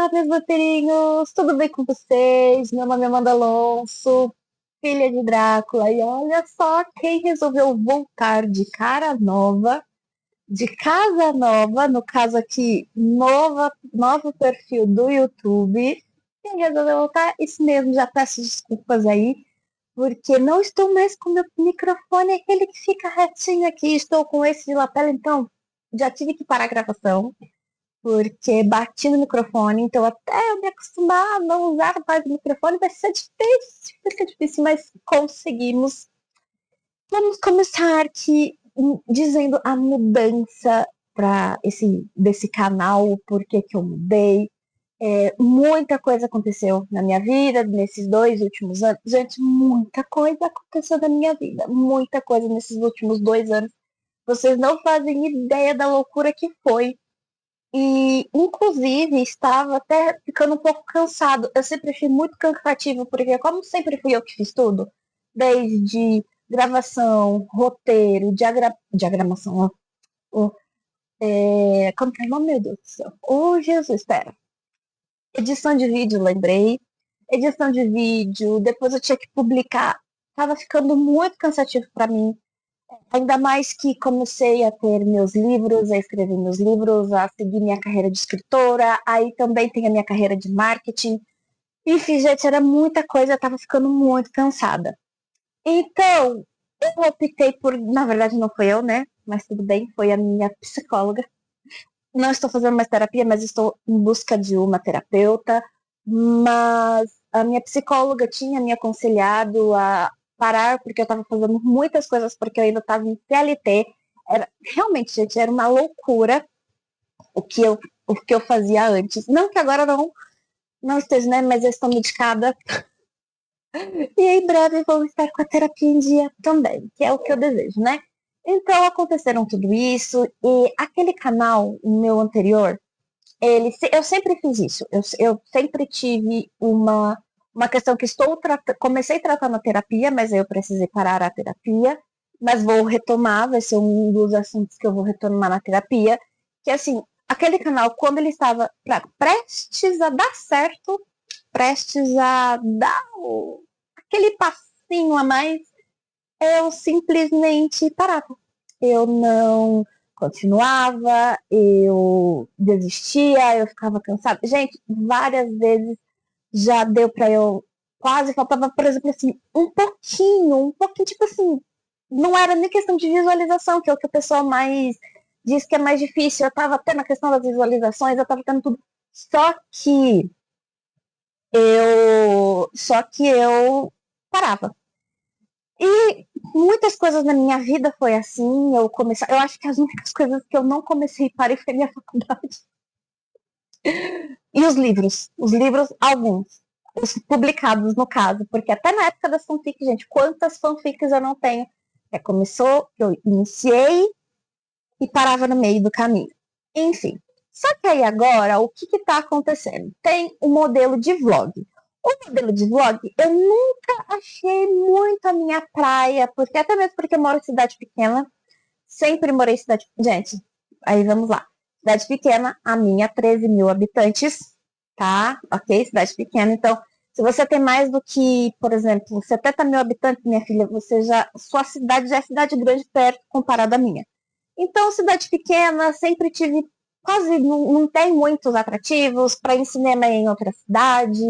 Olá, meus vampirinhos! Tudo bem com vocês? Meu nome é Amanda Alonso, filha de Drácula. E olha só quem resolveu voltar de cara nova, de casa nova, no caso aqui, novo perfil do YouTube. Quem resolveu voltar? Isso mesmo, já peço desculpas aí, porque não estou mais com meu microfone, aquele que fica retinho aqui. Estou com esse de lapela, então já tive que parar a gravação porque bati no microfone, então até eu me acostumar a não usar mais o microfone vai ser difícil, mas conseguimos. Vamos começar aqui dizendo a mudança para desse canal, por que eu mudei. Muita coisa aconteceu na minha vida nesses 2 últimos anos. Gente, muita coisa aconteceu na minha vida, muita coisa nesses últimos 2 anos. Vocês não fazem ideia da loucura que foi. E, inclusive, estava até ficando um pouco cansado. Eu sempre achei muito cansativo, porque como sempre fui eu que fiz tudo, desde gravação, roteiro, diagramação, como que é o nome, meu Deus do céu? Oh, Jesus, espera. Edição de vídeo, lembrei. Edição de vídeo, depois eu tinha que publicar. Tava ficando muito cansativo para mim. Ainda mais que comecei a ter meus livros, a escrever meus livros, a seguir minha carreira de escritora, aí também tem a minha carreira de marketing. Enfim, gente, era muita coisa, eu tava ficando muito cansada. Então, eu optei por, na verdade não foi eu, né? Mas tudo bem, foi a minha psicóloga. Não estou fazendo mais terapia, mas estou em busca de uma terapeuta. Mas a minha psicóloga tinha me aconselhado a parar, porque eu estava fazendo muitas coisas, porque eu ainda estava em CLT. Realmente, gente, era uma loucura o que eu fazia antes. Não que agora não esteja, né? Mas eu estou medicada. E em breve vou estar com a terapia em dia também, que é o que eu desejo, né? Então aconteceram tudo isso, e aquele canal, o meu anterior, eu sempre fiz isso. Eu sempre tive uma questão que comecei tratando a terapia, mas aí eu precisei parar a terapia. Mas vou retomar, vai ser um dos assuntos que eu vou retomar na terapia. Que assim, aquele canal, quando ele estava prestes a dar certo, prestes a dar aquele passinho a mais, eu simplesmente parava. Eu não continuava, eu desistia, eu ficava cansada. Gente, várias vezes já deu pra eu. Quase faltava, por exemplo, assim, um pouquinho, tipo assim, não era nem questão de visualização, que é o que o pessoal mais diz que é mais difícil. Eu tava até na questão das visualizações, eu tava tendo tudo. Só que eu parava. E muitas coisas na minha vida foi assim. Eu acho que as únicas coisas que eu não comecei e parei foi a minha faculdade. E os livros, alguns, os publicados no caso, porque até na época das fanfics, gente, quantas fanfics eu não tenho? Começou, eu iniciei e parava no meio do caminho. Enfim, só que aí agora, o que está acontecendo? Tem um modelo de vlog. O modelo de vlog, eu nunca achei muito a minha praia, porque até mesmo porque eu moro em cidade pequena, sempre morei em cidade... Gente, aí vamos lá. Cidade pequena, a minha, 13 mil habitantes, tá? Ok? Cidade pequena, então... Se você tem mais do que, por exemplo, 70 mil habitantes, minha filha, sua cidade já é cidade grande perto comparada à minha. Então, cidade pequena, sempre tive, quase não tem muitos atrativos, para ir em cinema em outra cidade,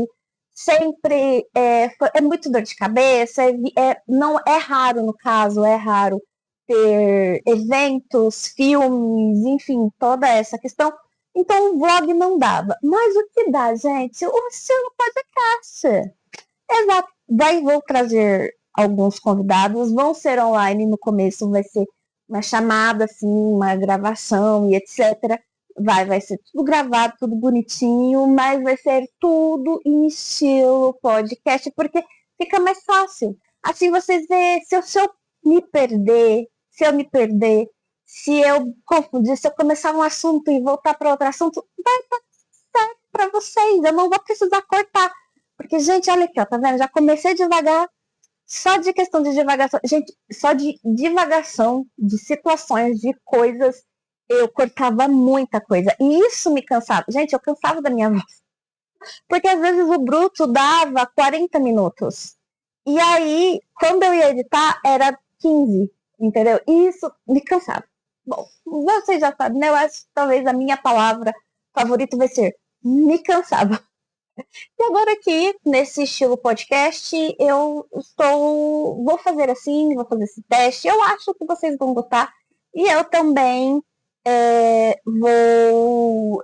sempre é muito dor de cabeça, não é raro no caso, é raro ter eventos, filmes, enfim, toda essa questão. Então, o vlog não dava. Mas o que dá, gente? O seu podcast. Exato. Vou trazer alguns convidados, vão ser online no começo, vai ser uma chamada, assim, uma gravação e etc. Vai ser tudo gravado, tudo bonitinho, mas vai ser tudo em estilo podcast, porque fica mais fácil. Assim vocês vê, se eu me perder, se eu confundir, se eu começar um assunto e voltar para outro assunto, vai estar certo para vocês, eu não vou precisar cortar. Porque, gente, olha aqui, ó, tá vendo? Já comecei devagar, só de questão de divagação. Gente, só de divagação, de situações, de coisas, eu cortava muita coisa. E isso me cansava. Gente, eu cansava da minha voz. Porque às vezes o bruto dava 40 minutos. E aí, quando eu ia editar, era 15, entendeu? E isso me cansava. Bom, vocês já sabem, né? Eu acho que talvez a minha palavra favorita vai ser me cansava. E agora aqui, nesse estilo podcast, vou fazer assim, vou fazer esse teste. Eu acho que vocês vão gostar. E eu também vou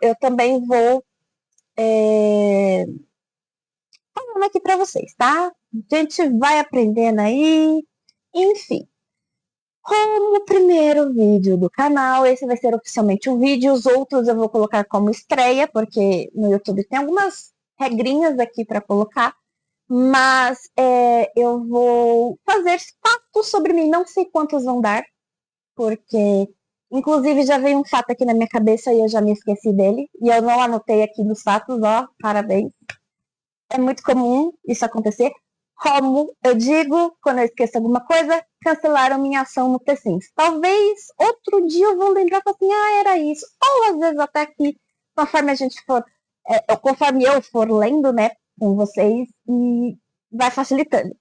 falando aqui para vocês, tá? A gente vai aprendendo aí. Enfim, como primeiro vídeo do canal, esse vai ser oficialmente um vídeo. Os outros eu vou colocar como estreia, porque no YouTube tem algumas regrinhas aqui para colocar. Mas eu vou fazer fatos sobre mim. Não sei quantos vão dar, porque inclusive já veio um fato aqui na minha cabeça e eu já me esqueci dele. E eu não anotei aqui nos fatos, ó, parabéns. É muito comum isso acontecer. Como eu digo, quando eu esqueço alguma coisa, cancelaram minha ação no The Sims. Talvez outro dia eu vou lembrar assim, era isso. Ou às vezes até que, conforme a gente for, conforme eu for lendo, né, com vocês, e vai facilitando.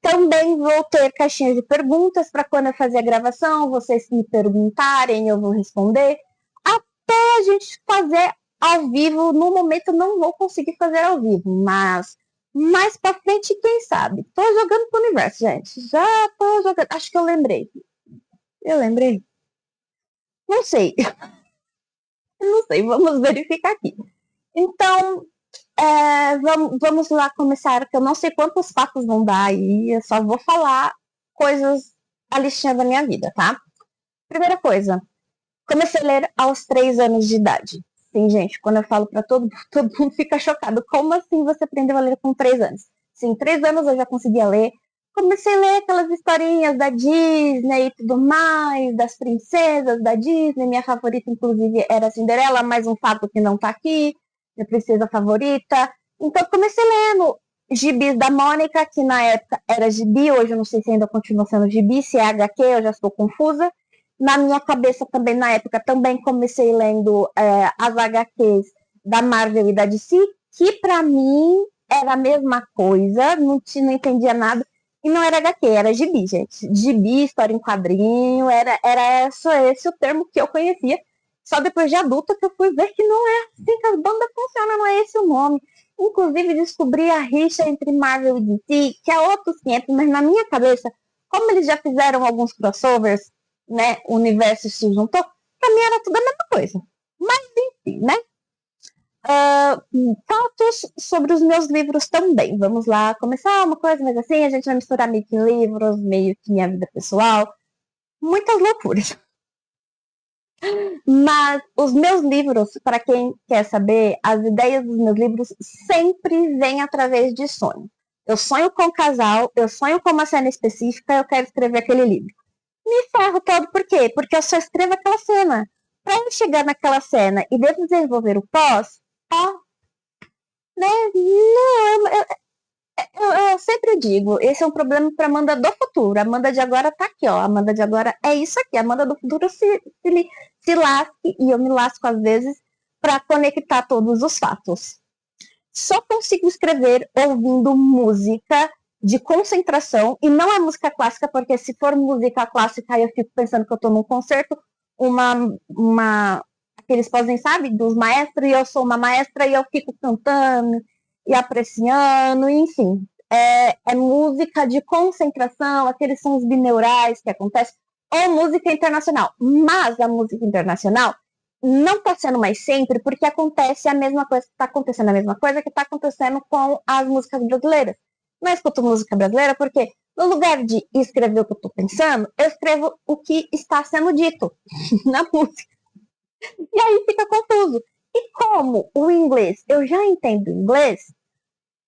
Também vou ter caixinhas de perguntas para quando eu fazer a gravação, vocês me perguntarem, eu vou responder. Até a gente fazer ao vivo, no momento eu não vou conseguir fazer ao vivo, mas mais pra frente, quem sabe? Tô jogando pro universo, gente. Já tô jogando. Acho que eu lembrei. Eu lembrei? Não sei. Não sei, vamos verificar aqui. Então, vamos lá começar, que eu não sei quantos fatos vão dar aí, eu só vou falar coisas, a listinha da minha vida, tá? Primeira coisa, comecei a ler aos 3 anos de idade. Sim, gente, quando eu falo pra todo mundo fica chocado. Como assim você aprendeu a ler com 3 anos? Sim, 3 anos eu já conseguia ler. Comecei a ler aquelas historinhas da Disney e tudo mais, das princesas da Disney. Minha favorita, inclusive, era a Cinderela, mais um fato que não tá aqui. Minha princesa favorita. Então, comecei lendo gibis da Mônica, que na época era gibi, hoje eu não sei se ainda continua sendo gibi, se é HQ, eu já estou confusa. Na minha cabeça também, na época, também comecei lendo as HQs da Marvel e da DC, que pra mim era a mesma coisa, não entendia nada. E não era HQ, era gibi, gente. Gibi, história em quadrinho, era esse o termo que eu conhecia. Só depois de adulta que eu fui ver que não é assim que as bandas funcionam, não é esse o nome. Inclusive, descobri a rixa entre Marvel e DC, que é outros 500, mas na minha cabeça, como eles já fizeram alguns crossovers, né, o universo se juntou, pra mim era tudo a mesma coisa. Mas, enfim, né? Fatos sobre os meus livros também. Vamos lá começar uma coisa, mas assim, a gente vai misturar meio que livros, meio que minha vida pessoal. Muitas loucuras. Mas os meus livros, para quem quer saber, as ideias dos meus livros sempre vêm através de sonho. Eu sonho com um casal, eu sonho com uma cena específica, eu quero escrever aquele livro. Me ferro todo, por quê? Porque eu só escrevo aquela cena. Para eu chegar naquela cena e desenvolver o pós, né? Não, eu sempre digo, esse é um problema para Amanda do futuro. A Amanda de agora tá aqui, ó. A Amanda de agora é isso aqui. A Amanda do futuro se lasque, e eu me lasco às vezes, para conectar todos os fatos. Só consigo escrever ouvindo música de concentração, e não é música clássica, porque se for música clássica, eu fico pensando que eu tô num concerto, que eles fazem, sabe, dos maestros, e eu sou uma maestra, e eu fico cantando e apreciando, enfim. É música de concentração, aqueles sons bineurais que acontecem, ou música internacional. Mas a música internacional não está sendo mais sempre, porque acontece a mesma coisa, está acontecendo a mesma coisa que está acontecendo com as músicas brasileiras. Não escuto música brasileira porque, no lugar de escrever o que eu estou pensando, eu escrevo o que está sendo dito na música. E aí fica confuso. E como o inglês, eu já entendo inglês,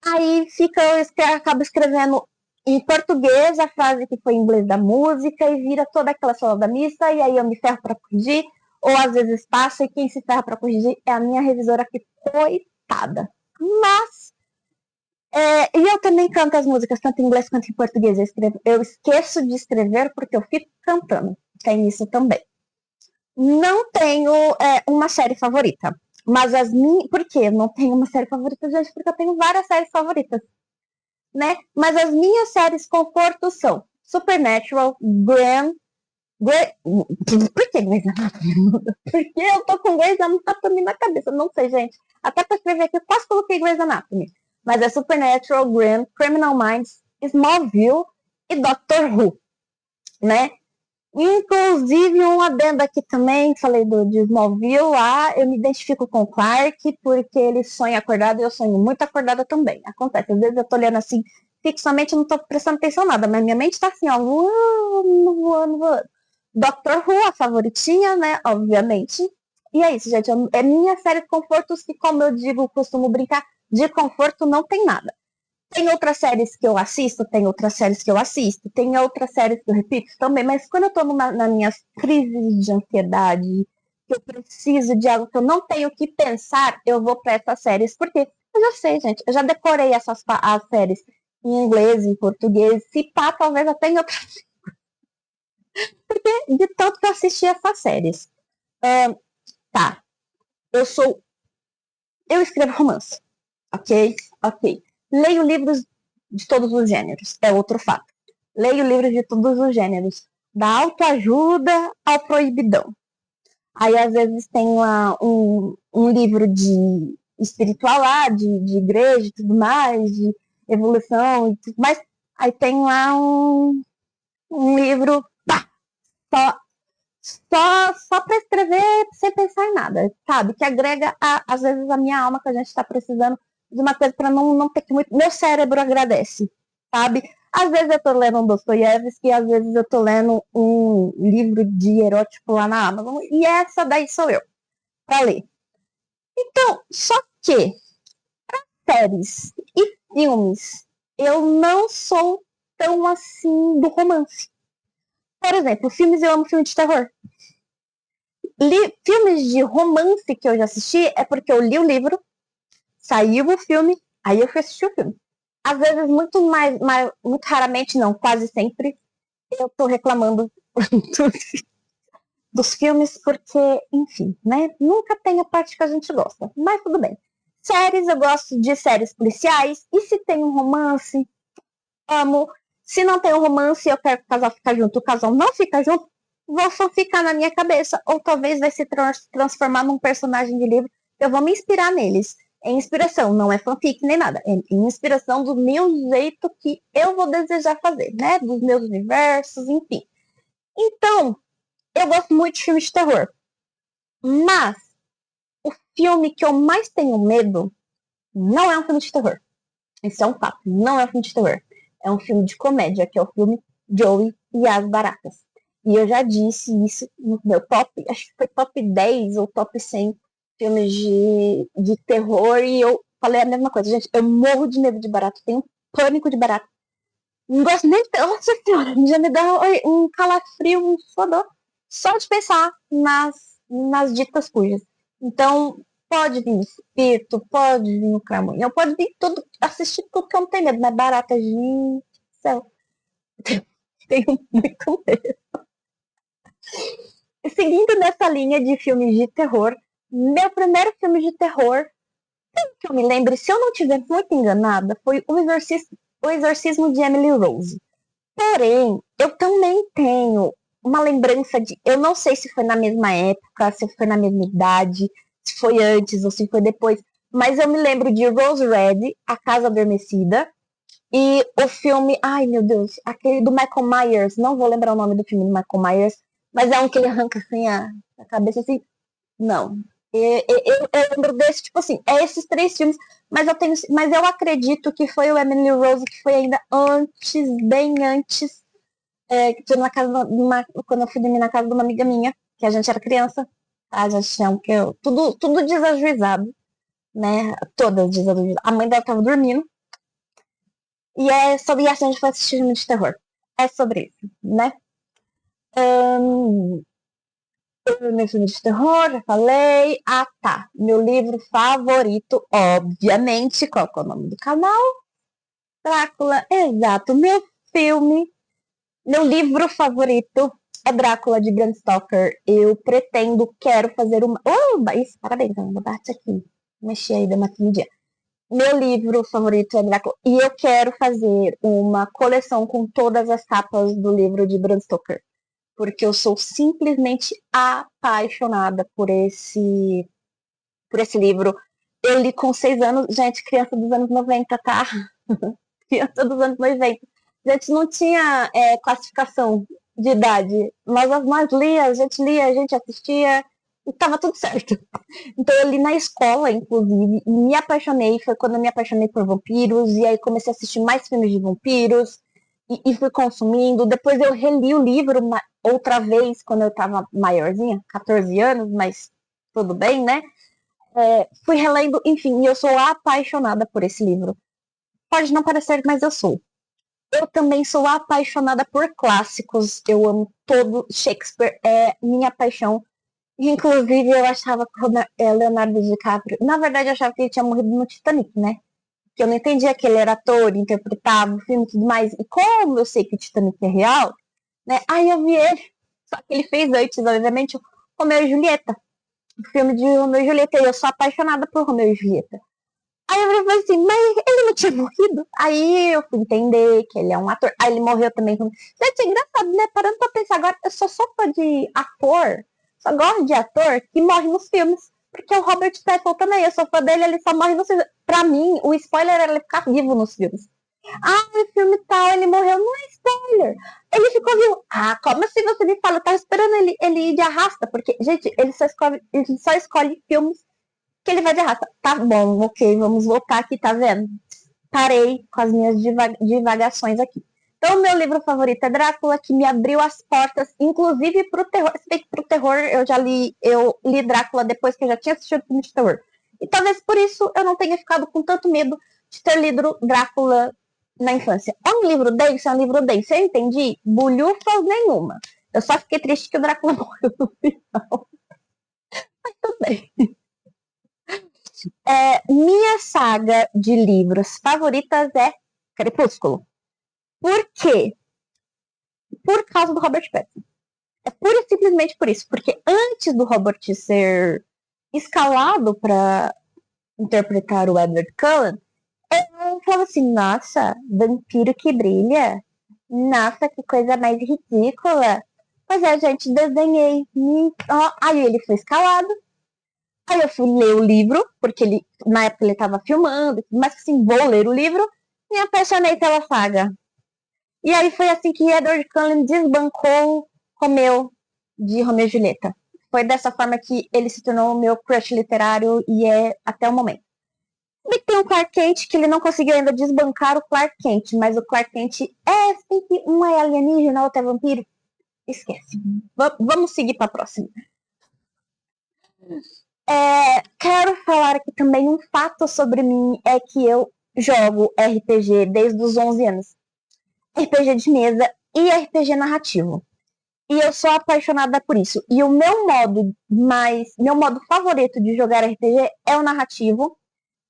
aí eu acabo escrevendo em português a frase que foi em inglês da música e vira toda aquela sola da missa, e aí eu me ferro para corrigir, ou às vezes passa e quem se ferra para corrigir é a minha revisora, que coitada. Mas e eu também canto as músicas tanto em inglês quanto em português. Eu esqueço de escrever porque eu fico cantando. Tem isso também. Não tenho uma série favorita, Mas as minhas. Por quê? Eu não tenho uma série favorita, gente, porque eu tenho várias séries favoritas, né? Mas as minhas séries conforto são Supernatural, por que Grey's Anatomy? Por que eu tô com Grey's Anatomy na cabeça? Não sei, gente. Até pra escrever aqui, eu quase coloquei Grey's Anatomy. Mas é Supernatural, Graham, Criminal Minds, Smallville e Doctor Who, né? Inclusive, um adendo aqui também, falei de Smallville lá, eu me identifico com o Clark, porque ele sonha acordado e eu sonho muito acordada também. Acontece, às vezes eu tô olhando assim, fixamente, não tô prestando atenção em nada, mas minha mente tá assim, ó, voando. Doctor Who, a favoritinha, né, obviamente. E é isso, gente, é minha série de confortos que, como eu digo, costumo brincar, de conforto não tem nada. Tem outras séries que eu assisto, tem outras séries que eu assisto, tem outras séries que eu repito também, mas quando eu tô nas minhas crises de ansiedade, que eu preciso de algo que eu não tenho que pensar, eu vou para essas séries, porque eu já sei, gente, eu já decorei as séries em inglês, em português, se pá, talvez até em outras. Porque de tanto que eu assisti essas séries. Tá, eu escrevo romance, ok? Ok. Leio livros de todos os gêneros, é outro fato. Leio livros de todos os gêneros, da autoajuda ao proibidão. Aí, às vezes, tem lá um livro de espiritual lá, de igreja e tudo mais, de evolução e tudo mais. Aí tem lá um livro, pá, só para escrever sem pensar em nada, sabe? Que agrega, às vezes, a minha alma que a gente está precisando de uma coisa para não ter que muito. Meu cérebro agradece, sabe? Às vezes eu tô lendo um Dostoiévski, às vezes eu tô lendo um livro de erótico lá na Amazon, e essa daí sou eu, para ler. Então, só que séries e filmes, eu não sou tão assim do romance. Por exemplo, filmes, eu amo filme de terror. Filmes de romance que eu já assisti é porque eu li o livro, saiu o filme, aí eu fui assistir o filme. Às vezes, muito raramente, não, quase sempre, eu tô reclamando dos filmes porque, enfim, né? Nunca tem a parte que a gente gosta, mas tudo bem. Séries, eu gosto de séries policiais, e se tem um romance, amo. Se não tem um romance e eu quero que o casal fique junto, o casal não fica junto, vou só ficar na minha cabeça, ou talvez vai se transformar num personagem de livro, eu vou me inspirar neles. É inspiração, não é fanfic nem nada. É inspiração do meu jeito que eu vou desejar fazer, né? Dos meus universos, enfim. Então, eu gosto muito de filmes de terror. Mas, o filme que eu mais tenho medo não é um filme de terror. Isso é um fato, não é um filme de terror. É um filme de comédia, que é o filme Joey e as Baratas. E eu já disse isso no meu top, acho que foi top 10 ou top 100 filmes de terror, e eu falei a mesma coisa. Gente, eu morro de medo de barata, tenho pânico de barata. Não gosto nem de... Nossa senhora, já me dá um calafrio, um fodor, só de pensar nas ditas cujas. Então, pode vir espírito, pode vir o cramunhão, pode vir tudo, assistir tudo que eu não tenho medo, mas barata, gente, céu, tenho muito medo. Seguindo nessa linha de filmes de terror, meu primeiro filme de terror, que eu me lembro, se eu não estiver muito enganada, foi o Exorcismo de Emily Rose. Porém, eu também tenho uma lembrança de. Eu não sei se foi na mesma época, se foi na mesma idade, se foi antes ou se foi depois, mas eu me lembro de Rose Red, A Casa Adormecida, e o filme. Ai, meu Deus, aquele do Michael Myers, não vou lembrar o nome do filme do Michael Myers, mas é um que ele arranca assim a cabeça assim. Não. Eu lembro desse, tipo assim, é esses três filmes, mas eu acredito que foi o Emily Rose que foi ainda antes, bem antes, na casa quando eu fui dormir na casa de uma amiga minha, que a gente era criança, a gente tinha tudo desajuizado, né? Todas desajuizadas. A mãe dela tava dormindo, e é sobre isso que a gente foi assistir filme de terror. É sobre isso, né? Meu filme de terror, já falei. Ah, tá. Meu livro favorito, obviamente. Qual que é o nome do canal? Drácula, exato. Meu livro favorito é Drácula de Bram Stoker. Eu quero fazer uma. Oh, isso, parabéns, vou dar aqui. Mexi aí, deu uma timidinha. Meu livro favorito é Drácula. E eu quero fazer uma coleção com todas as capas do livro de Bram Stoker. Porque eu sou simplesmente apaixonada por esse livro. Eu li com 6 anos, gente, criança dos anos 90, tá? Criança dos anos 90. A gente não tinha classificação de idade, mas nós a gente assistia e tava tudo certo. Então eu li na escola, inclusive, e me apaixonei. Foi quando eu me apaixonei por vampiros, e aí comecei a assistir mais filmes de vampiros, e fui consumindo. Depois eu reli o livro outra vez, quando eu tava maiorzinha, 14 anos, mas tudo bem, né? Fui relendo, enfim, e eu sou apaixonada por esse livro. Pode não parecer, mas eu sou. Eu também sou apaixonada por clássicos. Eu amo todo Shakespeare, é minha paixão. Inclusive, eu achava que o Leonardo DiCaprio... Na verdade, eu achava que ele tinha morrido no Titanic, né? Que eu não entendia que ele era ator, interpretava o filme e tudo mais. E como eu sei que o Titanic é real, né? Aí eu vi ele. Só que ele fez antes, obviamente, o Romeu e Julieta. O filme de Romeu e Julieta. E eu sou apaixonada por Romeu e Julieta. Aí eu falei assim, mas ele não tinha morrido? Aí eu fui entender que ele é um ator. Aí ele morreu também. Gente, é engraçado, né? Parando pra pensar agora, eu sou só fã de ator, só gosto de ator que morre nos filmes. Porque o Robert Pattinson também, eu sou fã dele, ele só morre nos filmes. Pra mim, o spoiler era ele ficar vivo nos filmes. Ah, o filme tal, ele morreu, não é spoiler. Ele ficou vivo. Ah, como assim você me fala? Eu tava esperando ele ir de arrasta, porque, gente, ele só escolhe filmes que ele vai de arrasta. Tá bom, ok, vamos voltar aqui, tá vendo? Parei com as minhas divagações aqui. Então, meu livro favorito é Drácula, que me abriu as portas, inclusive pro terror. Se bem que pro terror eu li Drácula depois que eu já tinha assistido o filme de terror. E talvez por isso eu não tenha ficado com tanto medo de ter lido Drácula na infância. É um livro denso, é um livro denso. Eu entendi? Bulhufas nenhuma. Eu só fiquei triste que o Drácula morreu no final. Mas tudo bem. Minha saga de livros favoritas é Crepúsculo. Por quê? Por causa do Robert Pattinson. É pura e simplesmente por isso. Porque antes do Robert ser escalado para interpretar o Edward Cullen, eu falava assim, nossa, vampiro que brilha. Nossa, que coisa mais ridícula. Pois é, gente, desenhei. Aí ele foi escalado. Aí eu fui ler o livro, porque na época ele estava filmando, mas assim, vou ler o livro, e me apaixonei pela saga. E aí foi assim que Edward Cullen desbancou Romeu, de Romeu e Julieta. Foi dessa forma que ele se tornou o meu crush literário e é até o momento. E tem o Clark Kent, que ele não conseguiu ainda desbancar o Clark Kent, mas o Clark Kent é sempre um é alienígena, outro é vampiro. Esquece. Vamos seguir para a próxima. Quero falar aqui também um fato sobre mim, é que eu jogo RPG desde os 11 anos. RPG de mesa e RPG narrativo. E eu sou apaixonada por isso. E o meu modo favorito de jogar RPG é o narrativo,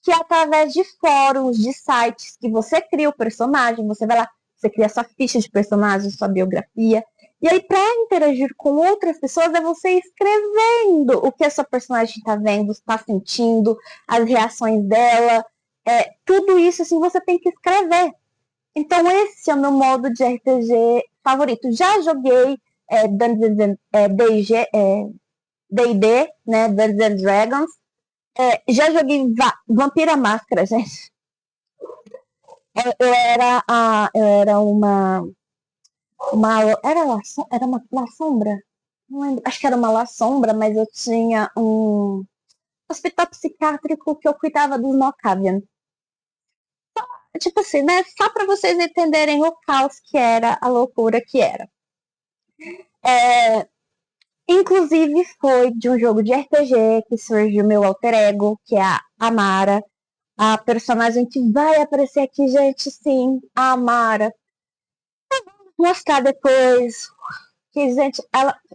que é através de fóruns, de sites, que você cria o personagem, você vai lá, você cria sua ficha de personagem, sua biografia. E aí, para interagir com outras pessoas, é você escrevendo o que a sua personagem está vendo, está sentindo, as reações dela. Tudo isso, assim, você tem que escrever. Então, esse é o meu modo de RPG favorito. Já joguei D&D, né, Dungeons and Dragons. Já joguei Vampira Máscara, gente. Eu era uma era uma La Sombra? Não lembro, acho que era uma La Sombra, mas eu tinha um hospital psiquiátrico que eu cuidava dos Malkavian. Tipo assim, né? Só para vocês entenderem o caos que era, a loucura que era. Inclusive foi de um jogo de RPG que surgiu meu alter ego, que é a Amara. A personagem que vai aparecer aqui, gente, sim, a Amara. Vou mostrar depois que, gente,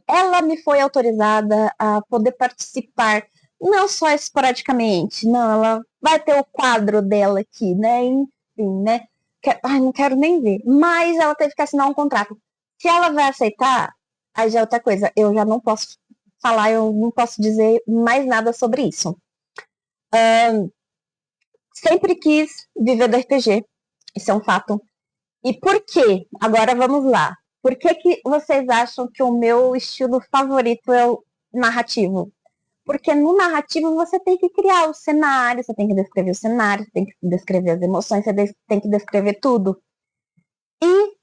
ela me foi autorizada a poder participar, não só esporadicamente, não, ela vai ter o quadro dela aqui, né? Enfim, né? Não quero nem ver. Mas ela teve que assinar um contrato. Se ela vai aceitar, Aí já é outra coisa, eu já não posso falar, eu não posso dizer mais nada sobre isso. Sempre quis viver do RPG, isso é um fato. E por quê? Agora vamos lá. Por que vocês acham que o meu estilo favorito é o narrativo? Porque no narrativo você tem que criar o cenário, você tem que descrever o cenário, você tem que descrever as emoções, você tem que descrever tudo. E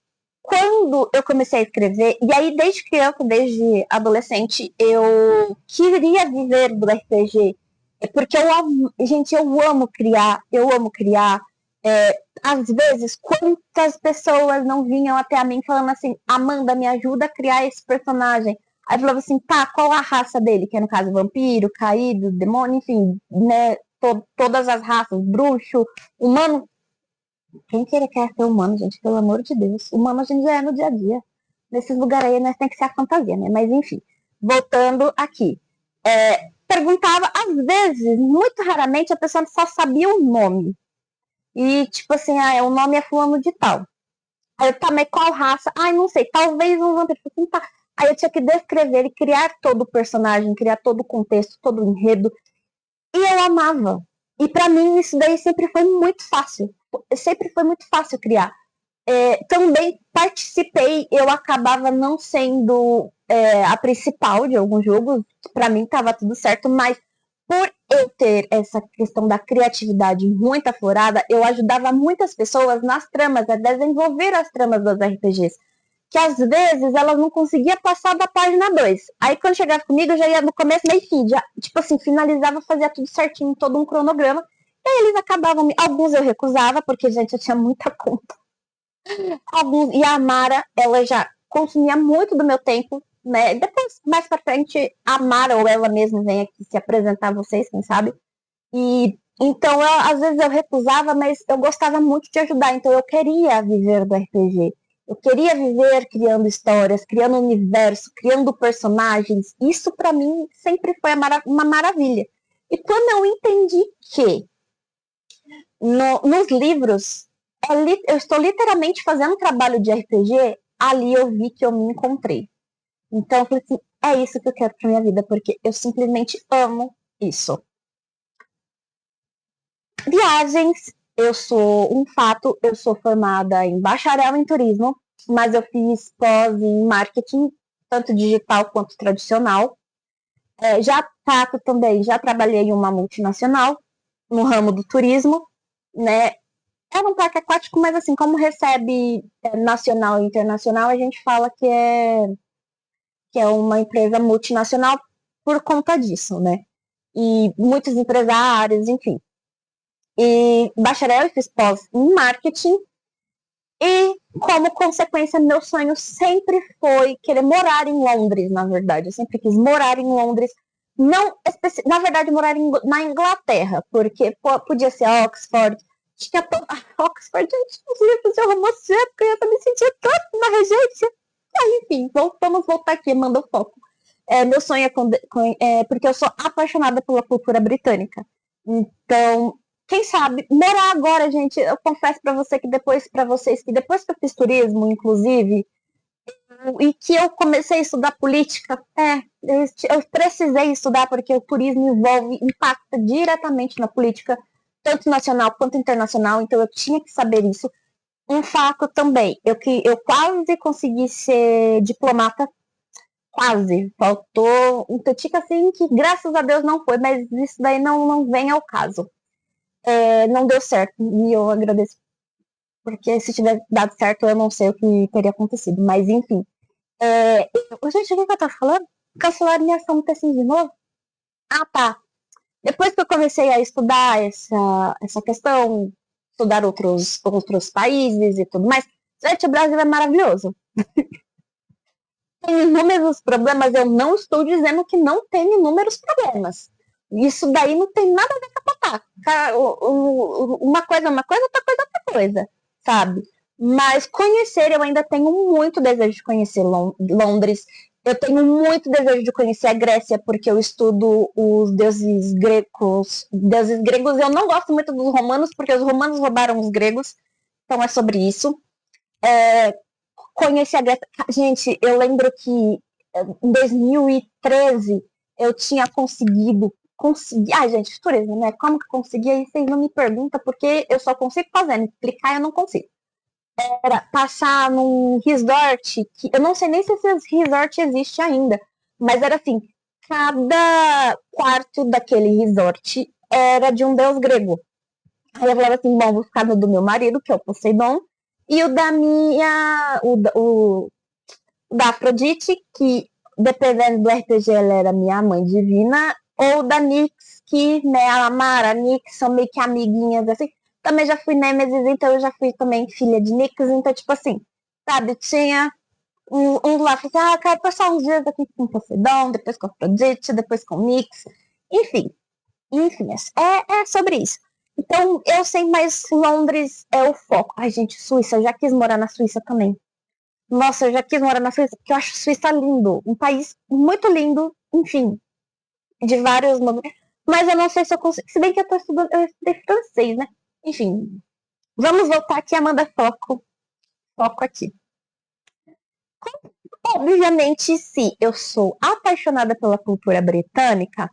quando eu comecei a escrever, e aí desde criança, desde adolescente, eu queria viver do RPG. É porque eu amo, gente, eu amo criar, eu amo criar. Às vezes, quantas pessoas não vinham até mim falando assim, Amanda, me ajuda a criar esse personagem. Aí eu falava assim, tá, qual a raça dele? Que é no caso vampiro, caído, demônio, enfim, né? Todas as raças, bruxo, humano. Quem quer ser humano, gente? Pelo amor de Deus. Humano a gente já é no dia a dia. Nesses lugares aí, nós tem que ser a fantasia, né? Mas enfim, voltando aqui. Perguntava, às vezes, muito raramente, a pessoa só sabia o nome. E, tipo assim, o nome é fulano de tal. Aí eu, tá, mas qual raça? Ai, não sei, talvez um vampiro. Assim, tá. Aí eu tinha que descrever e criar todo o personagem, criar todo o contexto, todo o enredo. E eu amava. E para mim isso daí sempre foi muito fácil. Sempre foi muito fácil criar. Também participei, eu acabava não sendo a principal de alguns jogos, para mim estava tudo certo, mas por eu ter essa questão da criatividade muito aflorada, eu ajudava muitas pessoas nas tramas, a desenvolver as tramas dos RPGs, que às vezes elas não conseguiam passar da página 2. Aí quando chegava comigo, eu já ia no começo, meio fim, já, tipo assim, finalizava, fazia tudo certinho, todo um cronograma, e aí eles acabavam, alguns eu recusava, porque, gente, eu tinha muita conta. E a Mara, ela já consumia muito do meu tempo, né? Depois, mais pra frente, a Mara ou ela mesma vem aqui se apresentar a vocês, quem sabe. E então, às vezes eu recusava, mas eu gostava muito de ajudar. Então, eu queria viver do RPG. Eu queria viver criando histórias, criando universo, criando personagens. Isso, para mim, sempre foi uma maravilha. E quando eu entendi que nos livros eu estou literalmente fazendo um trabalho de RPG, ali eu vi que eu me encontrei. Então eu falei assim, é isso que eu quero pra minha vida, porque eu simplesmente amo isso. Viagens, eu sou um fato, eu sou formada em bacharel em turismo, mas eu fiz pós em marketing, tanto digital quanto tradicional. Já fato também, já trabalhei em uma multinacional, no ramo do turismo, né? Era um parque aquático, mas assim, como recebe nacional e internacional, a gente fala que é uma empresa multinacional por conta disso, né? E muitos empresários, enfim. E bacharel, eu fiz pós em marketing. E, como consequência, meu sonho sempre foi querer morar em Londres, na verdade. Eu sempre quis morar em Londres. Não, na verdade, morar na Inglaterra, porque podia ser Oxford. Tinha Oxford, gente, os livros de romance época, eu me sentia tanto na regência. Enfim, vamos voltar aqui, manda o foco. Meu sonho porque eu sou apaixonada pela cultura britânica. Então, quem sabe, morar agora, gente, eu confesso para você que depois que eu fiz turismo, inclusive, e que eu comecei a estudar política, eu precisei estudar porque o turismo impacta diretamente na política, tanto nacional quanto internacional, então eu tinha que saber isso. Um fato também, eu quase consegui ser diplomata, quase, faltou um tetica assim que graças a Deus não foi, mas isso daí não vem ao caso. Não deu certo e eu agradeço, porque se tivesse dado certo eu não sei o que teria acontecido, mas enfim. Gente, o que eu tava falando? Cancelaram minha ação no TCI de novo? Ah, tá. Depois que eu comecei a estudar essa questão, estudar outros países e tudo mais, gente, o Brasil é maravilhoso. Tem inúmeros problemas, eu não estou dizendo que não tem inúmeros problemas. Isso daí não tem nada a ver com a patata. Uma coisa é uma coisa, outra coisa é outra coisa, sabe? Mas conhecer, eu ainda tenho muito desejo de conhecer Londres. Eu tenho muito desejo de conhecer a Grécia, porque eu estudo os deuses gregos. Deuses gregos, eu não gosto muito dos romanos, porque os romanos roubaram os gregos. Então é sobre isso. Conheci a Grécia. Gente, eu lembro que Em 2013, eu tinha conseguido. Ai, gente, turismo, né? Como que eu consegui? Aí vocês não me perguntam, porque eu só consigo fazendo. Explicar eu não consigo. Era passar num resort, que eu não sei nem se esse resort existe ainda, mas era assim, cada quarto daquele resort era de um deus grego. Aí eu falava assim, bom, vou ficar no do meu marido, que é o Poseidon, e o da minha, o da Afrodite, que dependendo do RPG ela era minha mãe divina, ou da Nyx, que, né, a Mara, a Nyx são meio que amiguinhas, assim. Também já fui Nêmesis, então eu já fui também filha de Nyx, então, tipo assim, sabe, tinha um lá, falei assim, quero passar uns dias aqui com Poseidon, depois com Afrodite, depois com Nyx, enfim, enfim, é sobre isso. Então, eu sei, mas Londres é o foco. Ai, gente, Suíça, eu já quis morar na Suíça também. Nossa, eu já quis morar na Suíça, porque eu acho a Suíça lindo. Um país muito lindo, enfim, de vários momentos. Mas eu não sei se eu consigo. Se bem que eu tô estudando, eu estudei francês, né? Enfim, vamos voltar aqui, Amanda, foco. Foco aqui. Obviamente, se eu sou apaixonada pela cultura britânica,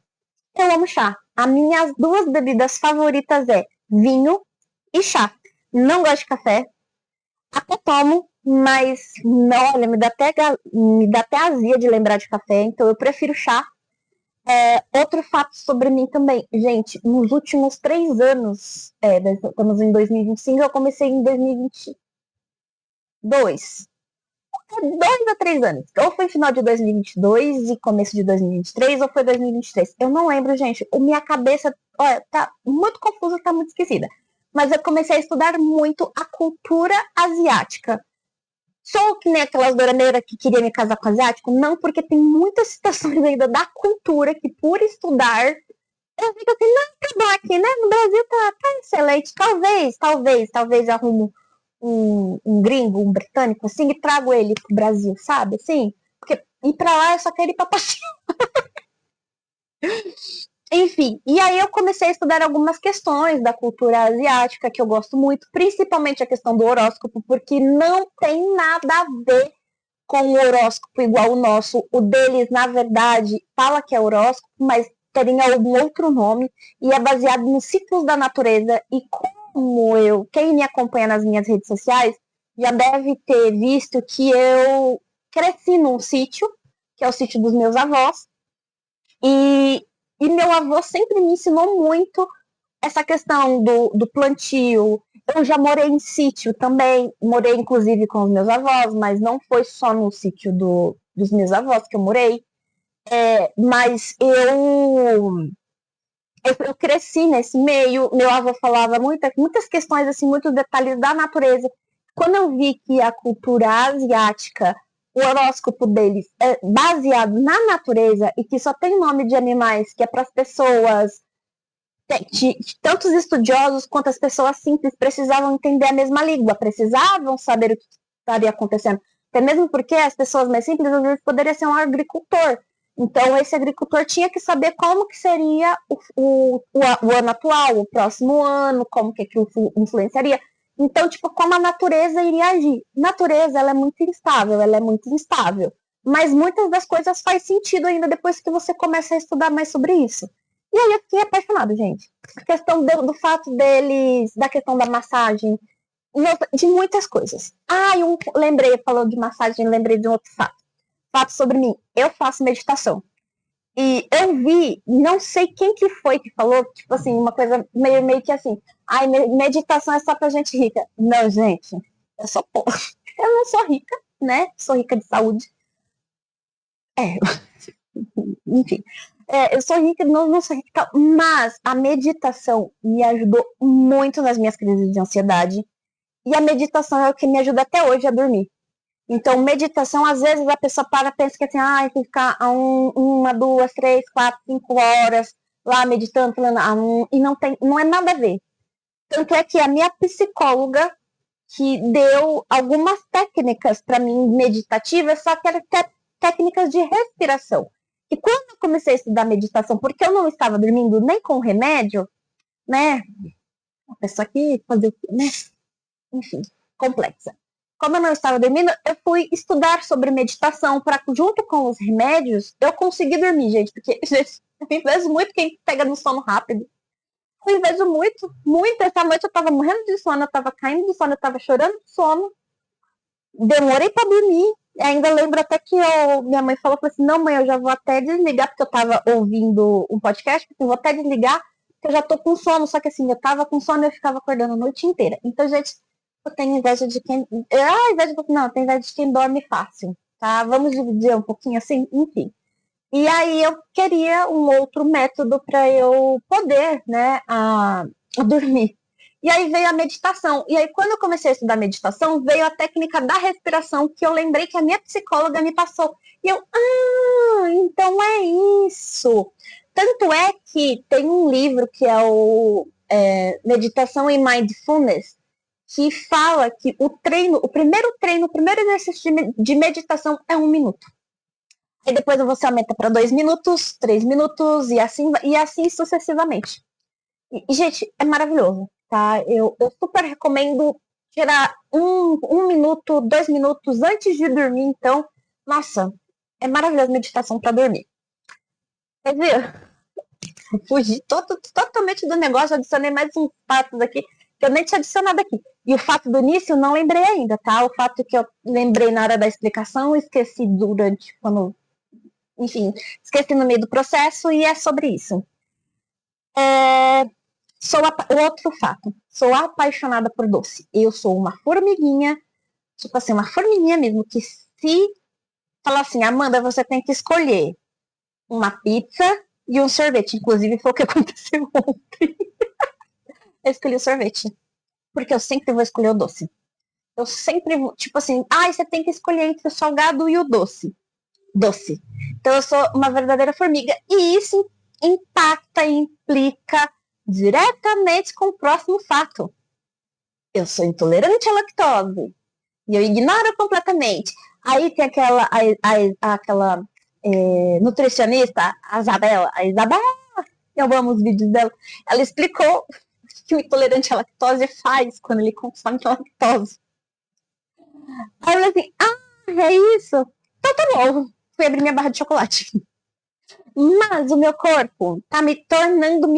eu amo chá. As minhas duas bebidas favoritas é vinho e chá. Não gosto de café, até tomo, mas não, olha, me dá até azia de lembrar de café, então eu prefiro chá. Outro fato sobre mim também, gente, nos últimos 3 anos, estamos em 2025, eu comecei em 2022. 2 a 3 anos. Ou foi final de 2022 e começo de 2023, ou foi 2023. Eu não lembro, gente. Minha cabeça, olha, tá muito confusa, tá muito esquecida. Mas eu comecei a estudar muito a cultura asiática. Sou que nem aquelas dorameiras que queria me casar com asiático? Não, porque tem muitas citações ainda da cultura que, por estudar, eu fico assim, não, tá bom aqui, né? No Brasil tá excelente. Talvez arrumo um gringo, um britânico, assim, e trago ele pro Brasil, sabe? Assim, porque ir pra lá eu só quero ir pra passear. Enfim, e aí eu comecei a estudar algumas questões da cultura asiática que eu gosto muito, principalmente a questão do horóscopo, porque não tem nada a ver com o horóscopo igual o nosso. O deles, na verdade, fala que é horóscopo, mas teria algum outro nome e é baseado nos ciclos da natureza. E como quem me acompanha nas minhas redes sociais, já deve ter visto que eu cresci num sítio, que é o sítio dos meus avós, e meu avô sempre me ensinou muito essa questão do plantio. Eu já morei em sítio também, morei inclusive com os meus avós, mas não foi só no sítio dos meus avós que eu morei. Mas eu cresci nesse meio, meu avô falava muitas questões, assim, muitos detalhes da natureza. Quando eu vi que a cultura asiática, o horóscopo deles é baseado na natureza e que só tem nome de animais que é para as pessoas tanto os estudiosos quanto as pessoas simples precisavam entender a mesma língua, precisavam saber o que estaria acontecendo. Até mesmo porque as pessoas mais simples, às vezes, poderiam ser um agricultor. Então, esse agricultor tinha que saber como que seria o ano atual, o próximo ano, como que aquilo influenciaria. Então, tipo, como a natureza iria agir. Natureza, ela é muito instável, ela é muito instável. Mas muitas das coisas faz sentido ainda depois que você começa a estudar mais sobre isso. E aí eu fiquei apaixonada, gente. A questão do fato deles, da questão da massagem, de muitas coisas. Lembrei, falou de massagem, lembrei de um outro fato. Fato sobre mim. Eu faço meditação. E eu vi, não sei quem que foi que falou, tipo assim, uma coisa meio que assim, meditação é só pra gente rica. Não, gente, eu sou pobre. Eu não sou rica, né? Sou rica de saúde. Enfim. Eu sou rica, não sou rica, mas a meditação me ajudou muito nas minhas crises de ansiedade. E a meditação é o que me ajuda até hoje a dormir. Então, meditação, às vezes a pessoa pensa que assim, tem que ficar 1, 2, 3, 4, 5 horas lá meditando, e não é nada a ver. Tanto é que a minha psicóloga que deu algumas técnicas para mim meditativas, só que eram técnicas de respiração. E quando eu comecei a estudar meditação, porque eu não estava dormindo nem com remédio, né? A pessoa que fazer, né? Enfim, complexa. como eu não estava dormindo, eu fui estudar sobre meditação para, junto com os remédios, eu conseguir dormir, gente. Porque, gente, eu vejo muito quem pega no sono rápido. Eu vejo muito, muito. Essa noite eu tava morrendo de sono, eu tava caindo de sono, eu tava chorando de sono. Demorei para dormir. Ainda lembro até que minha mãe falou assim, não, mãe, eu já vou até desligar, porque eu tava ouvindo um podcast, porque eu vou até desligar, porque eu já tô com sono. Só que assim, eu tava com sono e eu ficava acordando a noite inteira. Então, gente, eu tenho inveja de quem... Não, eu tenho inveja de quem dorme fácil, tá? Vamos dividir um pouquinho assim, enfim. E aí eu queria um outro método para eu poder, né, dormir. E aí veio a meditação. E aí quando eu comecei a estudar meditação, veio a técnica da respiração, que eu lembrei que a minha psicóloga me passou. E eu, então é isso. Tanto é que tem um livro que é o Meditação e Mindfulness, que fala que o primeiro exercício de meditação é 1 minuto. Aí depois você aumenta para 2 minutos, 3 minutos e assim sucessivamente. E, gente, é maravilhoso, tá? Eu super recomendo tirar 1 minuto, 2 minutos antes de dormir. Então, nossa, é maravilhosa meditação para dormir. Quer ver? Fugi totalmente do negócio, adicionei mais uns fatos aqui que eu nem tinha adicionado aqui. E o fato do início eu não lembrei ainda, tá? O fato que eu lembrei na hora da explicação, esqueci durante quando... Enfim, esqueci no meio do processo e é sobre isso. O outro fato, sou apaixonada por doce. Eu sou uma formiguinha, tipo assim, uma formiguinha mesmo, que se falar assim, Amanda, você tem que escolher uma pizza e um sorvete. Inclusive foi o que aconteceu ontem. Eu escolhi o sorvete, porque eu sempre vou escolher o doce. Eu sempre vou, tipo assim, você tem que escolher entre o salgado e o doce. Doce. Então eu sou uma verdadeira formiga. E isso impacta e implica diretamente com o próximo fato. Eu sou intolerante à lactose. E eu ignoro completamente. Aí tem aquela nutricionista, a Isabela, eu amo os vídeos dela. Ela explicou o que o intolerante à lactose faz quando ele consome lactose. Aí eu falei assim, é isso? Então tá bom. Fui abrir minha barra de chocolate. Mas o meu corpo tá me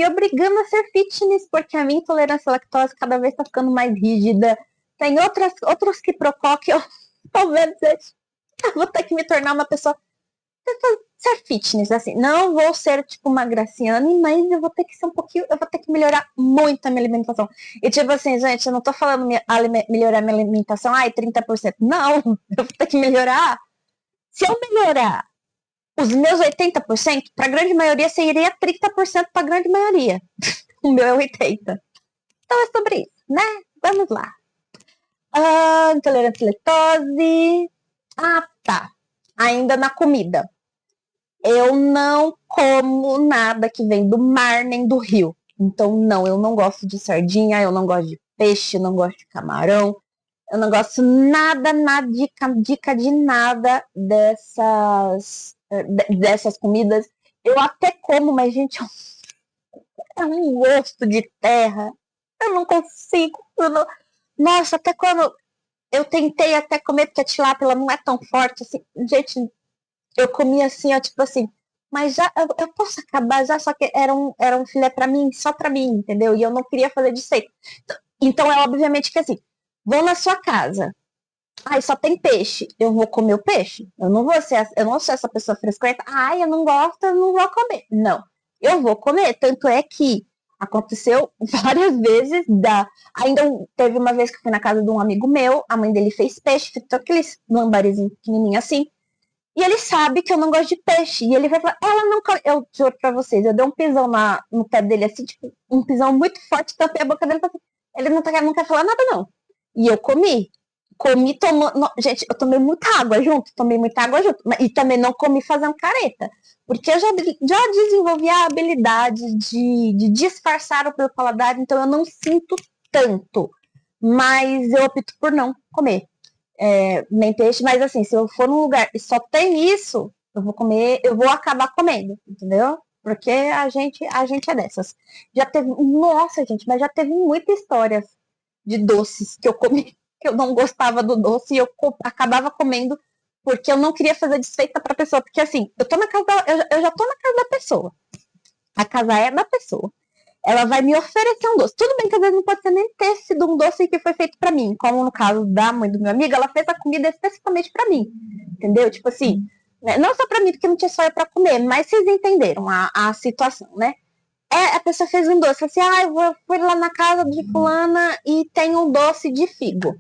obrigando a ser fitness, porque a minha intolerância à lactose cada vez tá ficando mais rígida. Tem outros quiprocó que eu tô vendo, eu vou ter que me tornar uma pessoa ser fitness, assim. Não vou ser tipo uma Graciane, mas eu vou ter que ser um pouquinho, eu vou ter que melhorar muito a minha alimentação. E tipo assim, gente, eu não tô falando melhorar minha alimentação, 30%. Não, eu vou ter que melhorar. Se eu melhorar os meus 80%, para a grande maioria, seria 30% para a grande maioria. O meu é 80%. Então é sobre isso, né? Vamos lá. Intolerância à lactose. Tá. Ainda na comida. Eu não como nada que vem do mar nem do rio. Então, não, eu não gosto de sardinha, eu não gosto de peixe, eu não gosto de camarão. Eu não gosto nada de nada dessas comidas. Eu até como, mas, gente, é um gosto de terra. Eu não consigo. Nossa, até quando eu tentei até comer, porque a tilápia ela não é tão forte assim. Gente, eu comi assim, tipo assim, mas já eu posso acabar já, só que era um filé para mim, só para mim, entendeu? E eu não queria fazer de seco. Então é obviamente que assim, vou na sua casa. Só tem peixe. Eu vou comer o peixe. Eu não sou essa pessoa frescurenta. Eu não gosto, eu não vou comer. Não. Eu vou comer. Tanto é que aconteceu várias vezes. Ainda teve uma vez que eu fui na casa de um amigo meu, a mãe dele fez peixe, fez aqueles lambarizinho pequenininho assim. E ele sabe que eu não gosto de peixe. E ele vai falar, ela não come. Eu juro pra vocês, eu dei um pisão no pé dele, assim, tipo, um pisão muito forte, tampei a boca dele. Ele não quer falar nada, não. E eu comi. Gente, eu tomei muita água junto. E também não comi fazendo careta. Porque eu já desenvolvi a habilidade de disfarçar o meu paladar, então eu não sinto tanto. Mas eu opto por não comer. Nem peixe, mas assim, se eu for num lugar e só tem isso, eu vou comer, eu vou acabar comendo, entendeu? Porque a gente é dessas. Nossa, gente, mas já teve muitas histórias de doces que eu comi que eu não gostava do doce e eu acabava comendo porque eu não queria fazer desfeita pra pessoa. Porque assim, eu tô na casa eu já tô na casa da pessoa. A casa é da pessoa. Ela vai me oferecer um doce. Tudo bem que às vezes não pode ser nem ter sido um doce que foi feito pra mim. Como no caso da mãe do meu amigo, ela fez a comida especificamente pra mim. Entendeu? Tipo assim, né? Não só pra mim, porque não tinha só eu pra comer, mas vocês entenderam a situação, né? A pessoa fez um doce, assim, eu fui lá na casa de fulana e tem um doce de figo.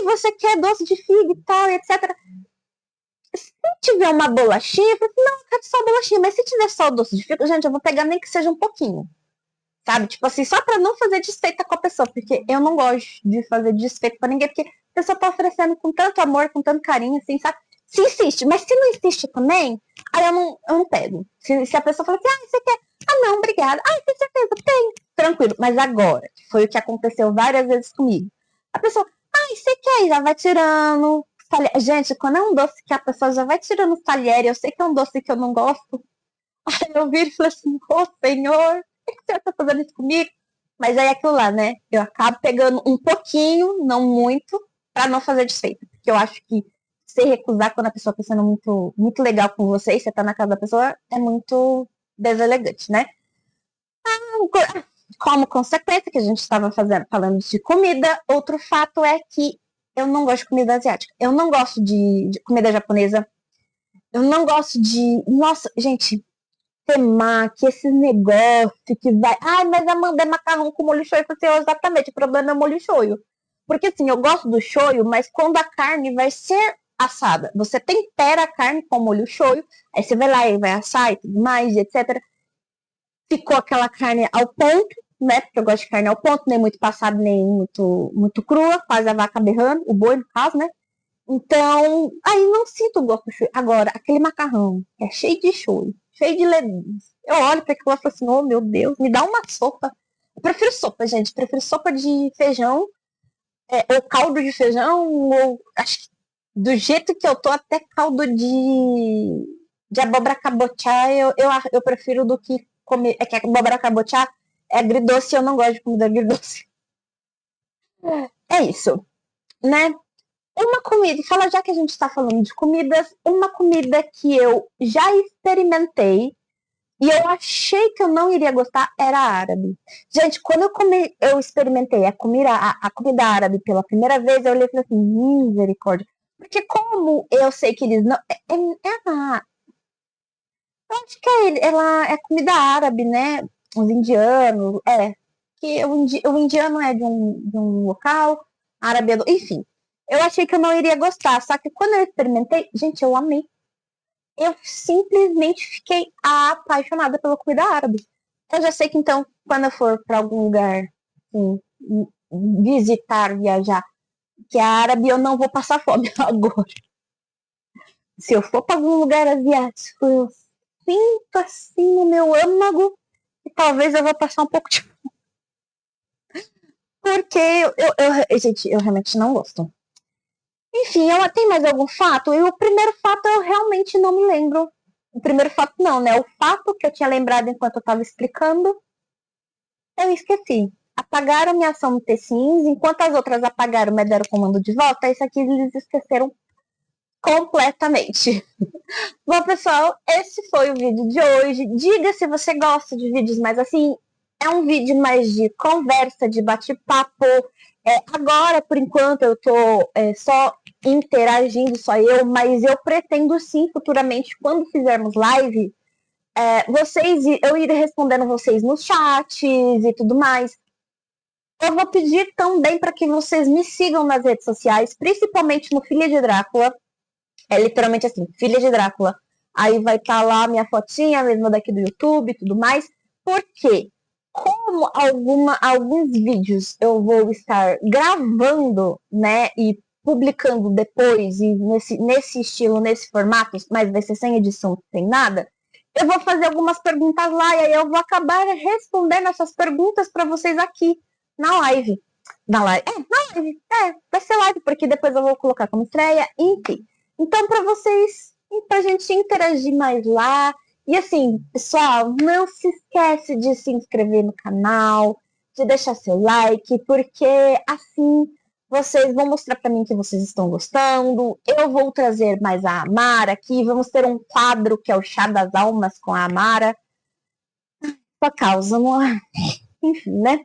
Você quer doce de figo e tal, etc. Se tiver uma bolachinha, eu falei, não, eu quero só bolachinha, mas se tiver só o doce de figo, gente, eu vou pegar nem que seja um pouquinho. Sabe? Tipo assim, só pra não fazer desfeita com a pessoa, porque eu não gosto de fazer desfeita pra ninguém, porque a pessoa tá oferecendo com tanto amor, com tanto carinho, assim, sabe? Se insiste, mas se não insiste também, aí eu não pego. Se a pessoa fala assim, você quer? Não, obrigada. Tem certeza? Tem. Tranquilo. Mas agora, que foi o que aconteceu várias vezes comigo. A pessoa, você quer? Já vai tirando. Gente, quando é um doce que a pessoa já vai tirando os talheres, eu sei que é um doce que eu não gosto. Aí eu viro e falo assim, Senhor, por que você tá fazendo isso comigo? Mas aí é aquilo lá, né? Eu acabo pegando um pouquinho, não muito, pra não fazer desfeita. Porque eu acho que se recusar quando a pessoa tá sendo muito, muito legal com você e você tá na casa da pessoa, é muito deselegante, né? Como consequência, que a gente estava falando de comida, outro fato é que eu não gosto de comida asiática. Eu não gosto de comida japonesa. Eu não gosto de. Nossa, gente, temaki, esse negócio que vai. Mas Amanda é macarrão com molho shoyu. Eu falei assim, exatamente, o problema é o molho shoyu. Porque assim, eu gosto do shoyu, mas quando a carne vai ser assada, você tempera a carne com molho shoyu, aí você vai lá e vai assar e tudo mais, etc. Ficou aquela carne ao ponto, né? Porque eu gosto de carne ao ponto, nem muito passada, nem muito crua, quase a vaca berrando, o boi no caso, né? Então, aí não sinto o gosto do shoyu. Agora, aquele macarrão que é cheio de shoyu, cheio de legumes. Eu olho para aquilo e falo assim, oh meu Deus, me dá uma sopa. Eu prefiro sopa, gente. Prefiro sopa de feijão, ou caldo de feijão, ou acho que do jeito que eu tô, até caldo de abóbora cabotiá eu prefiro do que comer. É que a abóbora cabotiá é agridoce e eu não gosto de comida agridoce. É isso, né? Uma comida, fala já que a gente está falando de comidas, uma comida que eu já experimentei e eu achei que eu não iria gostar era árabe. Gente, quando eu experimentei a comida árabe pela primeira vez, eu olhei e falei assim, misericórdia. Porque como eu sei que eles não. Eu acho que ela é comida árabe, né? Os indianos, que o indiano é de um local, árabe é do. Enfim, eu achei que eu não iria gostar, só que quando eu experimentei, gente, eu amei. Eu simplesmente fiquei apaixonada pela comida árabe. Eu já sei que então, quando eu for para algum lugar, assim, visitar, viajar, que é árabe, eu não vou passar fome agora. Se eu for para algum lugar asiático, eu sinto assim no meu âmago e talvez eu vou passar um pouco de fome. Porque gente, eu realmente não gosto. Enfim, tem mais algum fato? E o primeiro fato eu realmente não me lembro. O primeiro fato não, né? O fato que eu tinha lembrado enquanto eu estava explicando, eu esqueci. Apagaram minha ação no T-Sims, enquanto as outras apagaram, me deram o comando de volta, isso aqui eles esqueceram completamente. Bom, pessoal, esse foi o vídeo de hoje. Diga se você gosta de vídeos mais assim. É um vídeo mais de conversa, de bate-papo. Agora, por enquanto, eu tô só interagindo, só eu, mas eu pretendo sim, futuramente, quando fizermos live, eu ir respondendo vocês nos chats e tudo mais. Eu vou pedir também para que vocês me sigam nas redes sociais, principalmente no Filha de Drácula. É literalmente assim, Filha de Drácula. Aí vai estar lá minha fotinha, mesmo daqui do YouTube e tudo mais. Porque, como alguns vídeos eu vou estar gravando, né, e publicando depois, e nesse estilo, nesse formato, mas vai ser sem edição, sem nada, eu vou fazer algumas perguntas lá e aí eu vou acabar respondendo essas perguntas para vocês aqui na live. Na live? Na live. Vai ser live, porque depois eu vou colocar como estreia, enfim. Então, para vocês, pra gente interagir mais lá. E assim, pessoal, não se esquece de se inscrever no canal, de deixar seu like, porque assim Vocês vão mostrar pra mim que vocês estão gostando. Eu vou trazer mais a Amara aqui. Vamos ter um quadro que é o Chá das Almas com a Amara. Sua causa, não é? Enfim, né?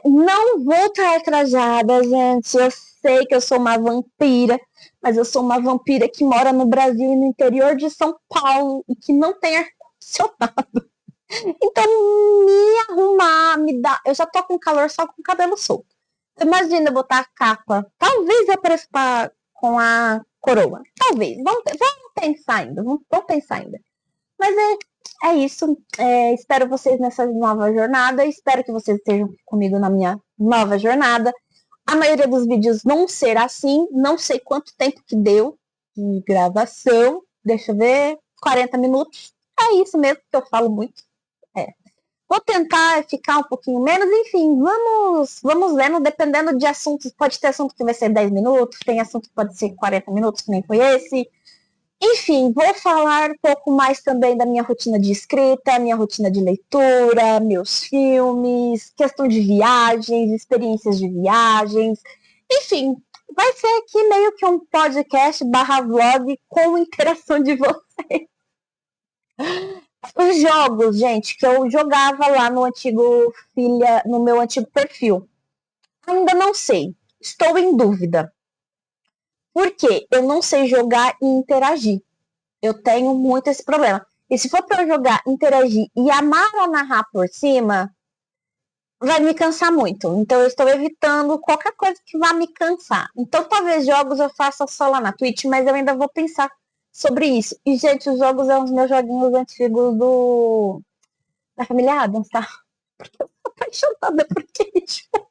Não vou estar trajada, gente. Eu sei que eu sou uma vampira, mas eu sou uma vampira que mora no Brasil e no interior de São Paulo e que não tem ar-condicionado. Então, me arrumar, me dar. Eu já tô com calor só com o cabelo solto. Imagina eu botar a capa. Talvez eu apareça com a coroa. Talvez. Vamos pensar ainda. Vamos pensar ainda. Mas é isso. Espero vocês nessa nova jornada. Espero que vocês estejam comigo na minha nova jornada. A maioria dos vídeos vão ser assim. Não sei quanto tempo que deu de gravação. Deixa eu ver. 40 minutos. É isso mesmo que eu falo muito. Vou tentar ficar um pouquinho menos, enfim, vamos vendo, dependendo de assuntos. Pode ter assunto que vai ser 10 minutos, tem assunto que pode ser 40 minutos, que nem foi esse. Enfim, vou falar um pouco mais também da minha rotina de escrita, minha rotina de leitura, meus filmes, questão de viagens, experiências de viagens. Enfim, vai ser aqui meio que um podcast / vlog com interação de vocês. Os jogos, gente, que eu jogava lá no meu antigo perfil. Ainda não sei. Estou em dúvida. Por quê? Eu não sei jogar e interagir. Eu tenho muito esse problema. E se for para eu jogar, interagir e amar ou narrar por cima, vai me cansar muito. Então eu estou evitando qualquer coisa que vá me cansar. Então talvez jogos eu faça só lá na Twitch, mas eu ainda vou pensar sobre isso. E, gente, os jogos são os meus joguinhos antigos da família Adams, tá? Porque eu sou apaixonada por aquele jogo.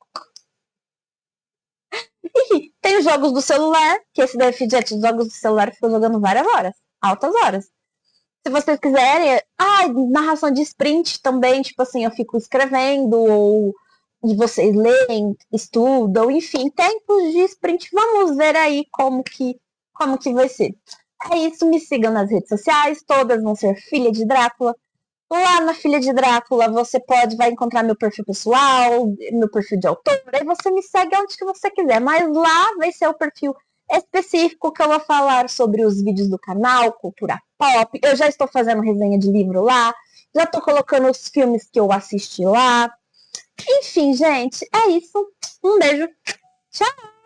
E tem os jogos do celular, que esse daí, gente, os jogos do celular eu fico jogando várias horas, altas horas. Se vocês quiserem, narração de sprint também, tipo assim, eu fico escrevendo, e vocês leem, estudam, enfim, tempos de sprint, vamos ver aí como que vai ser. É isso, me sigam nas redes sociais, todas vão ser Filha de Drácula. Lá na Filha de Drácula você vai encontrar meu perfil pessoal, meu perfil de autor, aí você me segue onde que você quiser, mas lá vai ser o perfil específico que eu vou falar sobre os vídeos do canal, cultura pop. Eu já estou fazendo resenha de livro lá, já estou colocando os filmes que eu assisti lá. Enfim, gente, é isso. Um beijo. Tchau!